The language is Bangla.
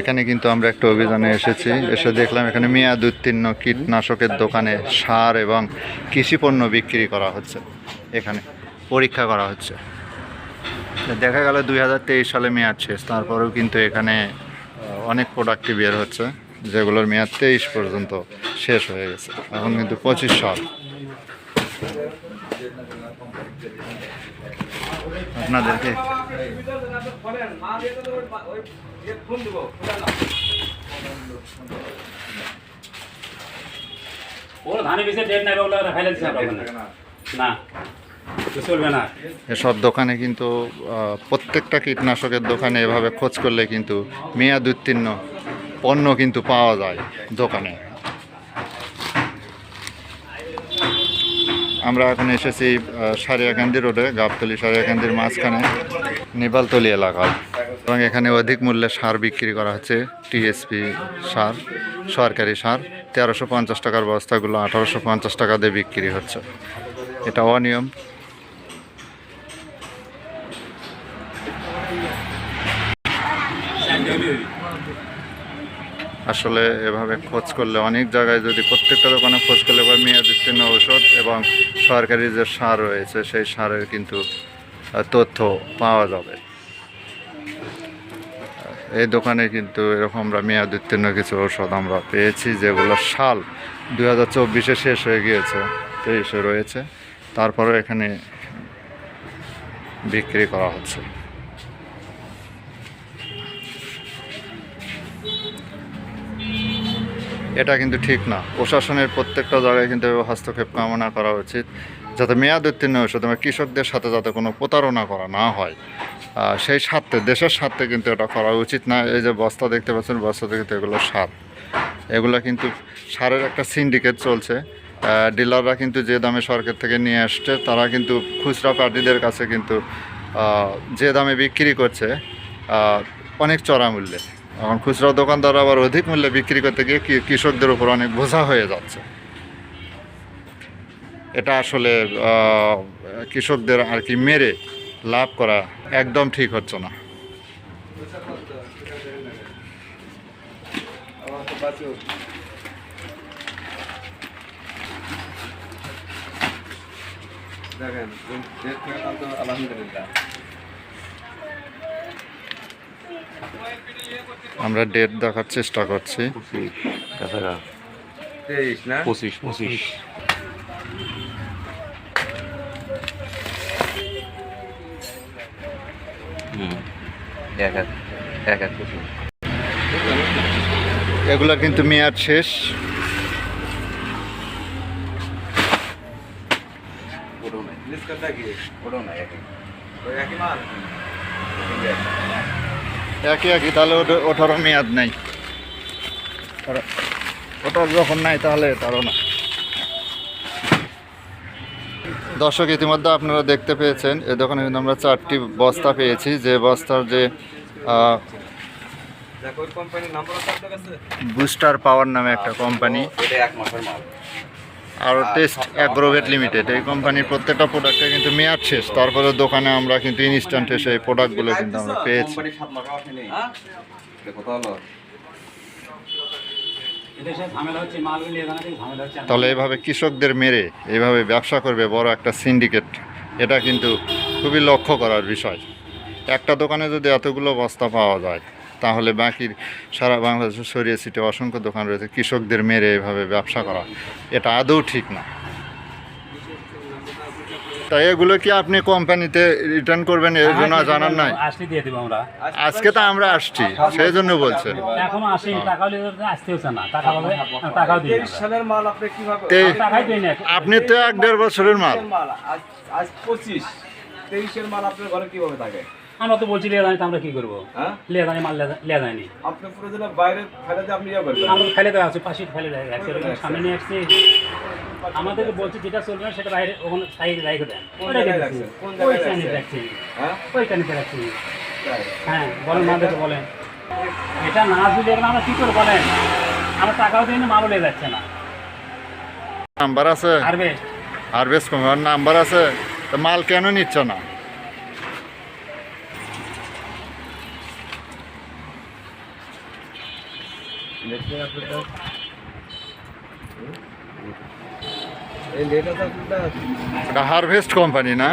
এখানে কিন্তু আমরা একটা অভিযানে এসেছি, এসে দেখলাম এখানে মেয়াদ উত্তীর্ণ কীটনাশকের দোকানে সার এবং কৃষি পণ্য বিক্রি করা হচ্ছে। এখানে পরীক্ষা করা হচ্ছে। দেখা গেল 2023 সালে মেয়াদ শেষ, তারপরেও কিন্তু এখানে অনেক প্রোডাক্টই বের হচ্ছে যেগুলোর মেয়াদ 23 পর্যন্ত শেষ হয়ে গেছে। এখন কিন্তু 25 সাল। আপনাদেরকে এসব দোকানে কিন্তু প্রত্যেকটা কীটনাশকের দোকানে এভাবে খোঁজ করলে কিন্তু মেয়াদ উত্তীর্ণ পণ্য কিন্তু পাওয়া যায় দোকানে। আমরা এখন এসেছি সারিয়াকান্দি রোডে, গাবতলী সারিয়াকান্দির মাঝখানে নেপালতলি এলাকায়, এবং এখানে অধিক মূল্যে সার বিক্রি করা হচ্ছে। টিএসপি সার, সরকারি সার 1350 টাকার বস্তাগুলো 1850 টাকা দিয়ে বিক্রি হচ্ছে। এটা অনিয়ম। আসলে এভাবে খোঁজ করলে অনেক জায়গায়, যদি প্রত্যেকটা দোকানে খোঁজ করলে বা মেয়াদ উত্তীর্ণ ঔষধ এবং সরকারি যে সার রয়েছে সেই সারের কিন্তু তথ্য পাওয়া যাবে। এই দোকানে কিন্তু এরকম আমরা মেয়াদ উত্তীর্ণ কিছু ঔষধ আমরা পেয়েছি, যেগুলো সাল 2024-এ শেষ হয়ে গিয়েছে, 23-এ রয়েছে, তারপরেও এখানে বিক্রি করা হচ্ছে। এটা কিন্তু ঠিক না। প্রশাসনের প্রত্যেকটা জায়গায় কিন্তু হস্তক্ষেপ কামনা করা উচিত, যাতে মেয়াদ উত্তীর্ণ ওষুধ এবং কৃষকদের সাথে যাতে কোনো প্রতারণা করা না হয়, সেই স্বার্থে, দেশের স্বার্থে কিন্তু এটা করা উচিত না। এই যে বস্তা দেখতে পাচ্ছেন, বস্তা থেকে এগুলো সার, এগুলো কিন্তু সারের একটা সিন্ডিকেট চলছে। ডিলাররা কিন্তু যে দামে সরকার থেকে নিয়ে আসছে, তারা কিন্তু খুচরা পার্টিদের কাছে কিন্তু যে দামে বিক্রি করছে অনেক চড়া মূল্যে। এখন খুচরা দোকানদার আবার অধিক মূল্যে বিক্রি করতে গিয়ে কৃষকদের উপর অনেক বোঝা হয়ে যাচ্ছে। এটা আসলে কৃষকদের আর কি মেরে লাভ করা একদম ঠিক হচ্ছে না। আমরা ডেট দেখার চেষ্টা করছি। 25 এগুলোর কিন্তু মেয়াদ শেষ। একই তাহলে ওটারও মেয়াদ নাই, ওটার যখন নাই তাহলে তারও না। দর্শক, ইতিমধ্যে আপনারা দেখতে পেয়েছেন এ দোকানে কিন্তু আমরা 4টি বস্তা পেয়েছি, যে বস্তার যে বুস্টার পাওয়ার নামে একটা কোম্পানি, আর টেস্ট অ্যাগ্রোভেট লিমিটেড, এই কোম্পানির প্রত্যেকটা প্রোডাক্টে কিন্তু মেয়াদ শেষ। তারপরে দোকানে আমরা কিন্তু ইনস্ট্যান্টে সেই প্রোডাক্টগুলো কিন্তু আমরা পেয়েছি। তাহলে এভাবে কৃষকদের মেরে এইভাবে ব্যবসা করবে বড় একটা সিন্ডিকেট, এটা কিন্তু খুবই লক্ষ্য করার বিষয়। একটা দোকানে যদি এতগুলো বস্তা পাওয়া যায়, তাহলে বাকি সারা বাংলাদেশে ছড়িয়ে ছিটিয়ে অসংখ্য দোকান রয়েছে। কৃষকদের মেরে এভাবে ব্যবসা করা, এটা আদৌ ঠিক না। তাই এগুলো কি আপনি কোম্পানিতে রিটার্ন করবেন এর জন্য জানান নাই? আজকে তো আমরা আসছি, সেই জন্য বলছেন। আপনি তো 1-1.5 বছরের মাল। আমরা তো বলছি লিয়া জানি, আমরা কি করবো? লিয়া জানি মাল লিয়া যায়নি, আপনি প্রয়োজনে বাইরে ফেলে দিয়ে আপনি ইয়ে করবেন। আমরা ফেলে দেওয়া আছে, পাশে ফেলে দেয়, সামনে নিয়ে আসছি। আমাদেরকে বলছে যেটা চলবে না সেটা বাইরে ওখানে সাইড রাখে দেন। ওইখানে রাখছি, ওইখানে রাখছি। হ্যাঁ বলেন, আমাদেরকে বলেন। এটা না দিলে আমরা কি করে বলেন? আমরা টাকাও দিই না, মালও লিয়ে যাচ্ছে না। নাম্বার আছে, হারভেস্ট কোম্পানির নাম্বার আছে, তো মাল কেন নিচ্ছ না? এটা হারভেস্ট কোম্পানি না?